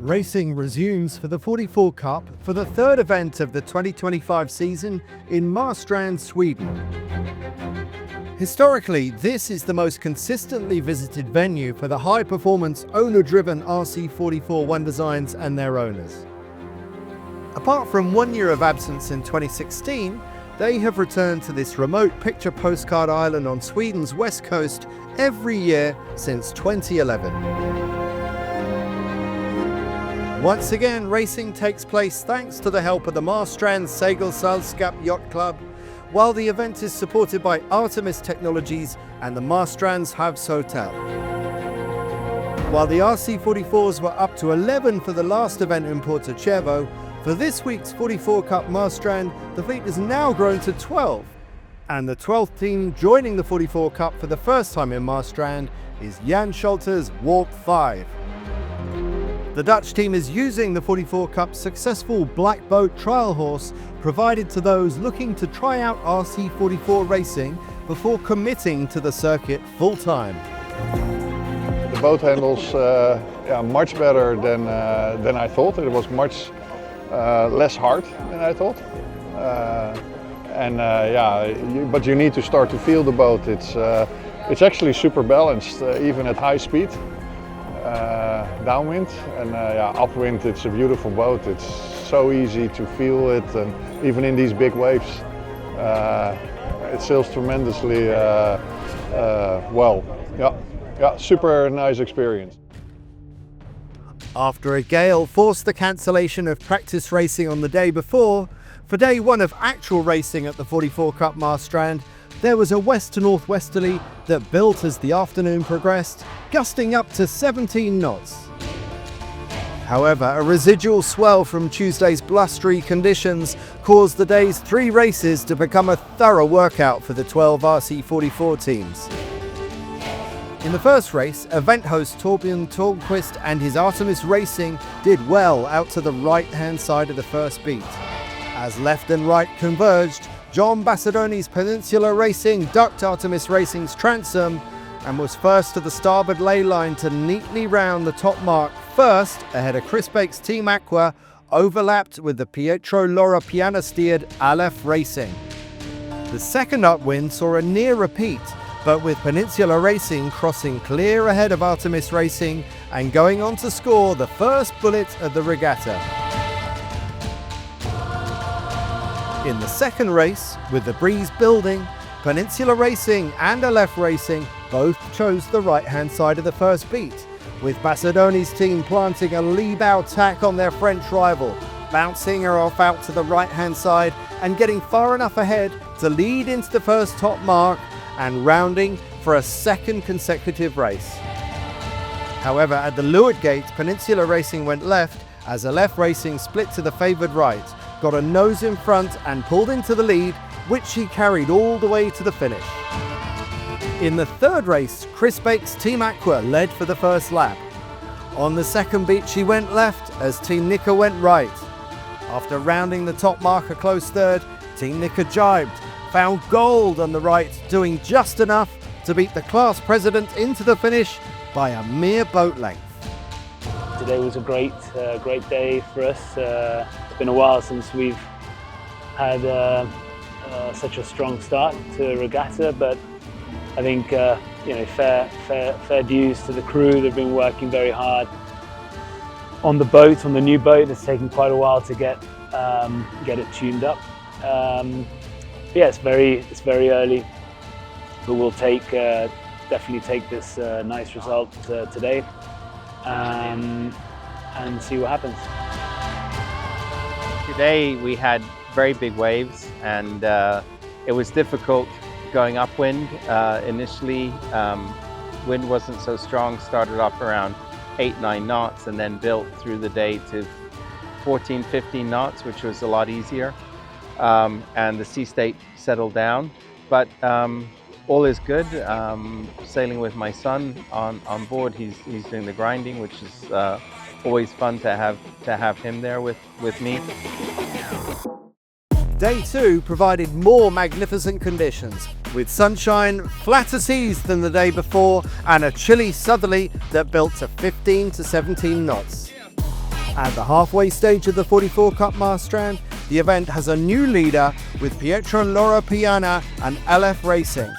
Racing resumes for the 44 Cup for the third event of the 2025 season in Marstrand, Sweden. Historically, this is the most consistently visited venue for the high-performance, owner-driven RC44 One Designs and their owners. Apart from 1 year of absence in 2016, they have returned to this remote picture postcard island on Sweden's west coast every year since 2011. Once again, racing takes place thanks to the help of the Marstrand Segelsällskap Yacht Club, while the event is supported by Artemis Technologies and the Marstrands Havs Hotel. While the RC44s were up to 11 for the last event in Porto, for this week's 44 Cup Marstrand, the fleet has now grown to 12. And the 12th team joining the 44 Cup for the first time in Marstrand is Jan Scholter's Warp 5. The Dutch team is using the 44 Cup's successful Black Boat trial horse provided to those looking to try out RC44 racing before committing to the circuit full-time. The boat handles much better than I thought. It was much less hard than I thought. But you need to start to feel the boat. It's actually super balanced, even at high speed. Downwind and upwind, it's a beautiful boat. It's so easy to feel it, and even in these big waves, it sails tremendously well. Super nice experience. After a gale forced the cancellation of practice racing on the day before, for day one of actual racing at the 44 Cup Marstrand, there was a west to northwesterly that built as the afternoon progressed, gusting up to 17 knots. However, a residual swell from Tuesday's blustery conditions caused the day's 3 races to become a thorough workout for the 12 RC44 teams. In the first race, event host Torbjörn Tolquist and his Artemis Racing did well out to the right-hand side of the first beat. As left and right converged, John Basadoni's Peninsula Racing ducked Artemis Racing's transom and was first to the starboard ley line to neatly round the top mark first ahead of Chris Bake's Team Aqua, overlapped with the Pietro Lora piano-steered Aleph Racing. The second upwind saw a near repeat, but with Peninsula Racing crossing clear ahead of Artemis Racing and going on to score the first bullet of the regatta. In the second race, with the breeze building, Peninsula Racing and Aleph Racing both chose the right-hand side of the first beat, with Basadoni's team planting a lee bow tack on their French rival, bouncing her off out to the right-hand side and getting far enough ahead to lead into the first top mark and rounding for a second consecutive race. However, at the leeward gate, Peninsula Racing went left as Aleph Racing split to the favoured right, got a nose in front and pulled into the lead, which she carried all the way to the finish. In the third race, Chris Bake's Team Aqua led for the first lap. On the second beat she went left as Team Nika went right. After rounding the top mark a close third, Team Nika jibed, found gold on the right, doing just enough to beat the class president into the finish by a mere boat length. Today was a great day for us. It's been a while since we've had such a strong start to a regatta, but I think fair dues to the crew. They've been working very hard on the boat, on the new boat. It's taken quite a while to get it tuned up. It's very early, but we'll definitely take this nice result today and see what happens. Today we had very big waves, and it was difficult going upwind. Initially, wind wasn't so strong, started off around 8-9 knots and then built through the day to 14-15 knots, which was a lot easier. And the sea state settled down, but all is good. Sailing with my son on board, he's doing the grinding, which is always fun to have him there with me. Day 2 provided more magnificent conditions, with sunshine, flatter seas than the day before, and a chilly southerly that built to 15 to 17 knots. At the halfway stage of the 44 Cup Marstrand, the event has a new leader with Pietro Loro Piana and LF Racing.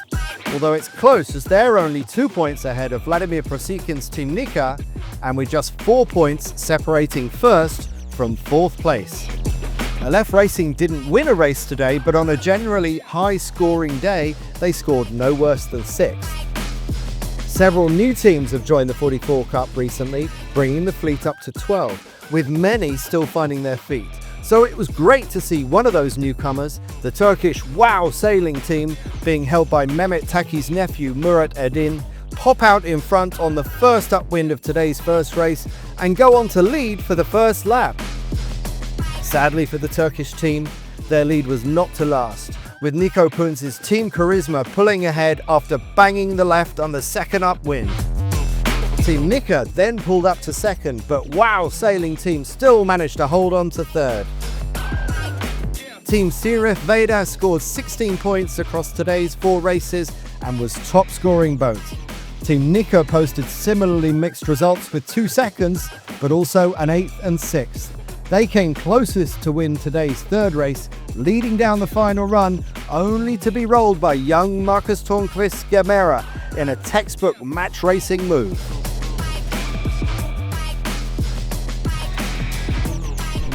Although it's close as they're only 2 points ahead of Vladimir Prosikin's Team Nika, and with just 4 points separating first from fourth place. LF Racing didn't win a race today, but on a generally high-scoring day, they scored no worse than 6th. Several new teams have joined the 44 Cup recently, bringing the fleet up to 12, with many still finding their feet. So it was great to see one of those newcomers, the Turkish WOW sailing team, being held by Mehmet Taki's nephew Murat Edin, pop out in front on the first upwind of today's first race and go on to lead for the first lap. Sadly for the Turkish team, their lead was not to last, with Nico Punz's Team Charisma pulling ahead after banging the left on the second upwind. Team Nika then pulled up to second, but WOW sailing team still managed to hold on to third. Team Sirif Veda scored 16 points across today's 4 races and was top scoring boat. Team Nika posted similarly mixed results with 2 seconds, but also an 8th and 6th. They came closest to win today's third race, leading down the final run, only to be rolled by young Marcus Tornquist Gamera in a textbook match racing move.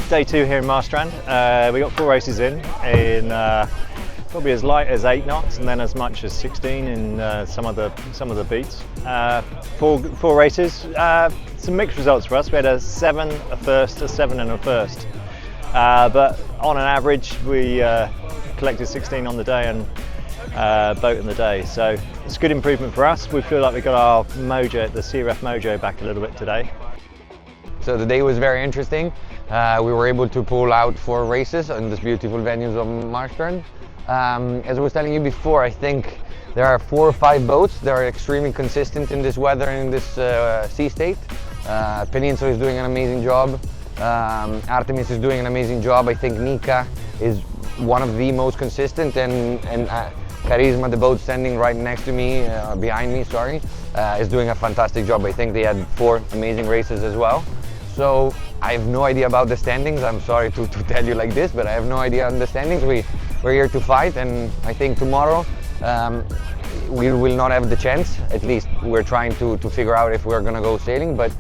Day 2 here in Marstrand. We got 4 races in probably as light as 8 knots and then as much as 16 in some of the beats. 4 races, some mixed results for us. We had a 7, a first, a 7 and a first. But on an average we collected 16 on the day and boat in the day. So it's a good improvement for us. We feel like we got our mojo, the CRF mojo, back a little bit today. So the day was very interesting. We were able to pull out 4 races on this beautiful venues of Marstrand. As I was telling you before, I think there are 4 or 5 boats that are extremely consistent in this weather and in this sea state. Peninsula is doing an amazing job. Artemis is doing an amazing job. I think Nika is one of the most consistent, and Charisma, the boat standing right next to me, behind me, sorry, is doing a fantastic job. I think they had 4 amazing races as well. So I have no idea about the standings. I'm sorry to tell you like this, but I have no idea on the standings. We're here to fight, and I think tomorrow we will not have the chance. At least we're trying to figure out if we're gonna go sailing, but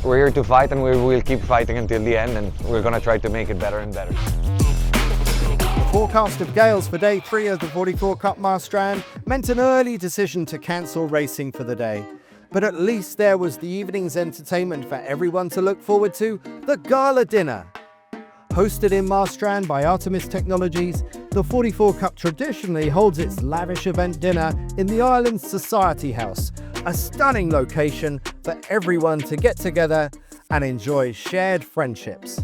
we're here to fight, and we will keep fighting until the end, and we're gonna try to make it better and better. The forecast of gales for day 3 of the 44 Cup Marstrand meant an early decision to cancel racing for the day. But at least there was the evening's entertainment for everyone to look forward to, the gala dinner. Hosted in Marstrand by Artemis Technologies, the 44 Cup traditionally holds its lavish event dinner in the island's Society House, a stunning location for everyone to get together and enjoy shared friendships.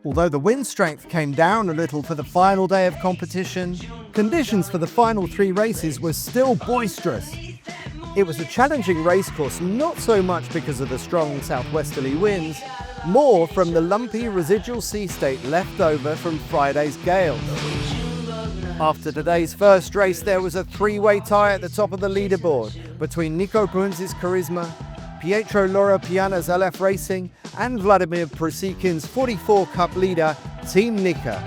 Although the wind strength came down a little for the final day of competition, conditions for the final 3 races were still boisterous. It was a challenging race course, not so much because of the strong southwesterly winds, more from the lumpy residual sea state left over from Friday's gales. After today's first race, there was a 3-way tie at the top of the leaderboard between Nico Punz's Charisma, Pietro Loro Piana's LF Racing, and Vladimir Prosikin's 44 Cup leader, Team Nika.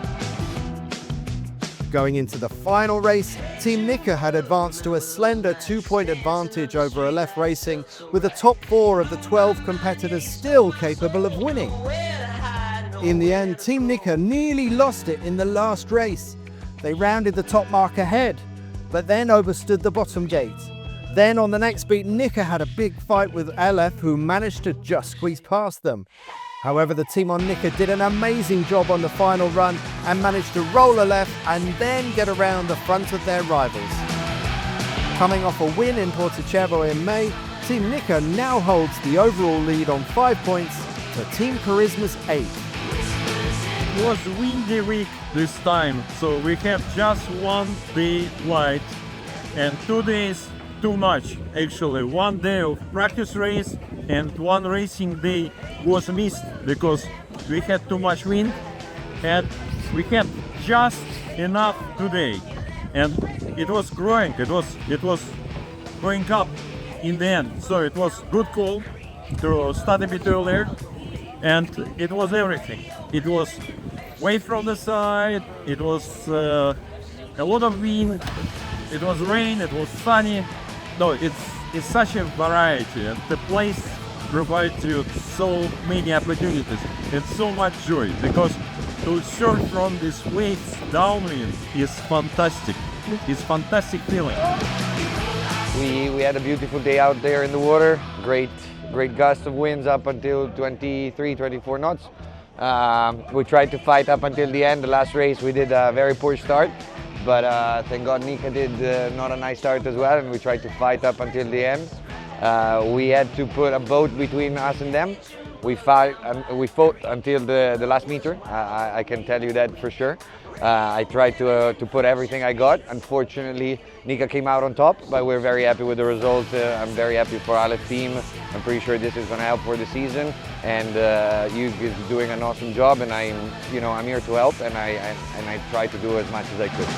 Going into the final race, Team Nika had advanced to a slender 2-point advantage over LF Racing, with the top 4 of the 12 competitors still capable of winning. In the end, Team Nika nearly lost it in the last race. They rounded the top mark ahead, but then overstood the bottom gate. Then on the next beat, Nika had a big fight with LF, who managed to just squeeze past them. However, the team on Nika did an amazing job on the final run and managed to roll LF and then get around the front of their rivals. Coming off a win in Porticevo in May, Team Nika now holds the overall lead on 5 points to Team Charisma's 8. It was a windy week this time, so we have just 1 day light and 2 days too much. Actually, 1 day of practice race and 1 racing day was missed because we had too much wind and we had just enough today, and it was growing, it was going up in the end. So it was good call to start a bit earlier, and it was everything. It was wave from the side, it was a lot of wind, it was rain, it was sunny. No, it's such a variety, and the place provides you so many opportunities and so much joy, because to surf from these waves downwind is fantastic. It's fantastic feeling. We had a beautiful day out there in the water. Great gust of winds up until 23, 24 knots. We tried to fight up until the end. The last race we did a very poor start, but thank God Nika did not a nice start as well, and we tried to fight up until the end. We had to put a boat between us and them. We fought until the last meter. I can tell you that for sure. I tried to put everything I got. Unfortunately, Nika came out on top, but we're very happy with the result. I'm very happy for Alef's team. I'm pretty sure this is going to help for the season, and you is doing an awesome job. And I'm here to help, and I try to do as much as I could.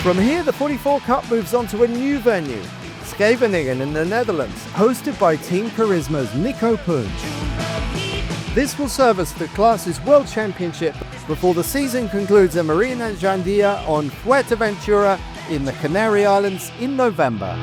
From here, the 44 Cup moves on to a new venue, Scheveningen in the Netherlands, hosted by Team Charisma's Nico Punch. This will serve as the class's World Championship before the season concludes in Marina Jandia on Fuerteventura in the Canary Islands in November.